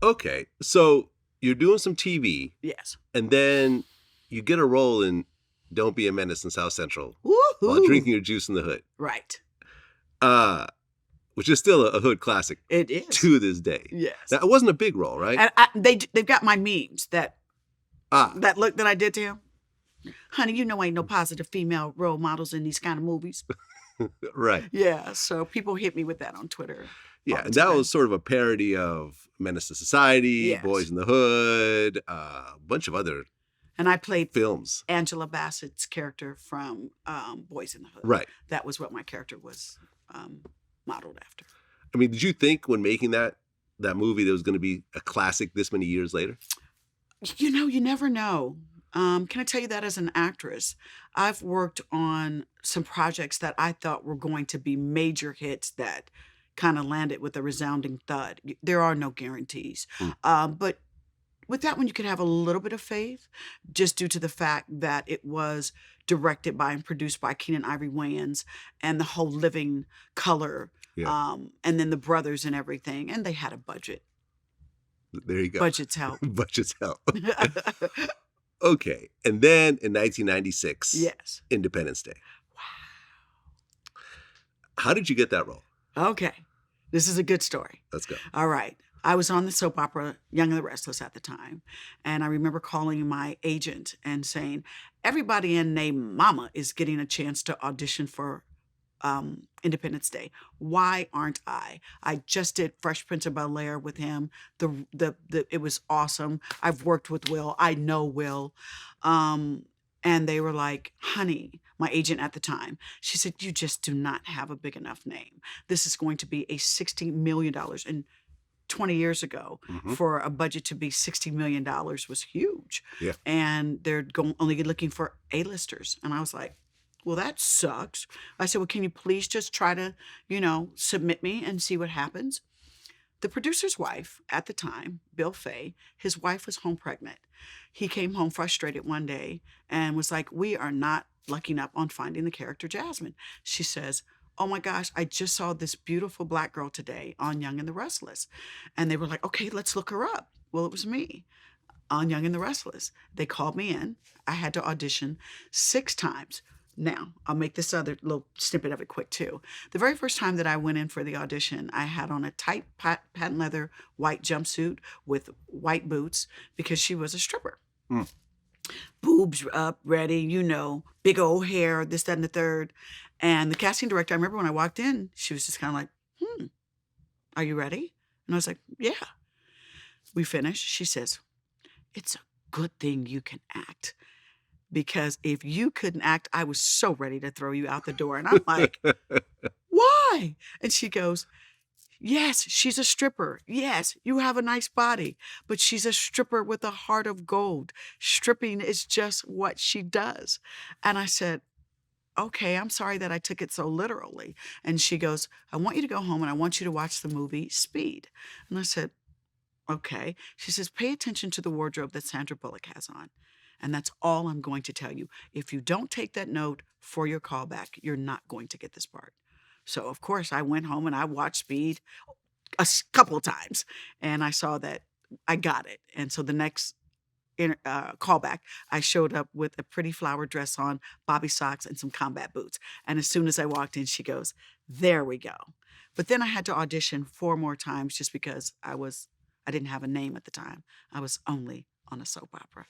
Okay, so you're doing some TV, Yes. and then you get a role in Don't Be a Menace in South Central while Woohoo! drinking your juice in the hood. Right. Uh, which is still a hood classic It is. to this day. Yes. Now, it wasn't a big role, right? And they've got my memes that look that I did to him. Honey, you know ain't no positive female role models in these kind of movies. Right. Yeah, so people hit me with that on Twitter. Yeah, and that was sort of a parody of Menace to Society, Yes. Boys in the Hood, a bunch of other And I played films. Angela Bassett's character from Boys in the Hood. Right. That was what my character was modeled after. I mean, did you think when making that movie that was going to be a classic this many years later? You know, you never know. Can I tell you that as an actress, I've worked on some projects that I thought were going to be major hits that kind of landed with a resounding thud. There are no guarantees. But with that one, you could have a little bit of faith just due to the fact that it was directed by and produced by Keenan Ivory Wayans and the whole Living Color, and then the brothers and everything. And they had a budget. There you go. Budgets help. Budgets help. Okay. And then in 1996, Yes. Independence Day. Wow. How did you get that role? Okay. This is a good story. Let's go. All right. I was on the soap opera Young and the Restless at the time. And I remember calling my agent and saying, everybody in name Mama is getting a chance to audition for Independence Day. Why aren't I? I just did Fresh Prince of Bel-Air with him. It was awesome. I've worked with Will. I know Will. And they were like, honey, my agent at the time, she said, you just do not have a big enough name. This is going to be a $60 million. And 20 years ago, for a budget to be $60 million was huge. Yeah. And they're only looking for A-listers. And I was like, well, that sucks. I said, well, can you please just try to, submit me and see what happens? The producer's wife at the time, Bill Fay, his wife was home pregnant. He came home frustrated one day and was like, we are not lucking up on finding the character Jasmine. She says, oh my gosh, I just saw this beautiful black girl today on Young and the Restless. And they were like, okay, let's look her up. Well, it was me on Young and the Restless. They called me in. I had to audition 6 times. Now, I'll make this other little snippet of it quick too. The very first time that I went in for the audition, I had on a tight patent leather white jumpsuit with white boots because she was a stripper. Boobs up, ready, big old hair, this, that, and the third. And the casting director, I remember when I walked in, she was just kind of like, are you ready? And I was like, yeah. We finished. She says, it's a good thing you can act. Because if you couldn't act, I was so ready to throw you out the door. And I'm like, why? And she goes, yes, she's a stripper. Yes, you have a nice body, but she's a stripper with a heart of gold. Stripping is just what she does. And I said, okay, I'm sorry that I took it so literally. And she goes, I want you to go home and I want you to watch the movie Speed. And I said, okay. She says, pay attention to the wardrobe that Sandra Bullock has on. And that's all I'm going to tell you. If you don't take that note for your callback, you're not going to get this part. So, of course, I went home and I watched Speed a couple of times. And I saw that I got it. And so the next callback, I showed up with a pretty flower dress on, bobby socks, and some combat boots. And as soon as I walked in, she goes, there we go. But then I had to audition 4 more times just because I didn't have a name at the time. I was only on a soap opera.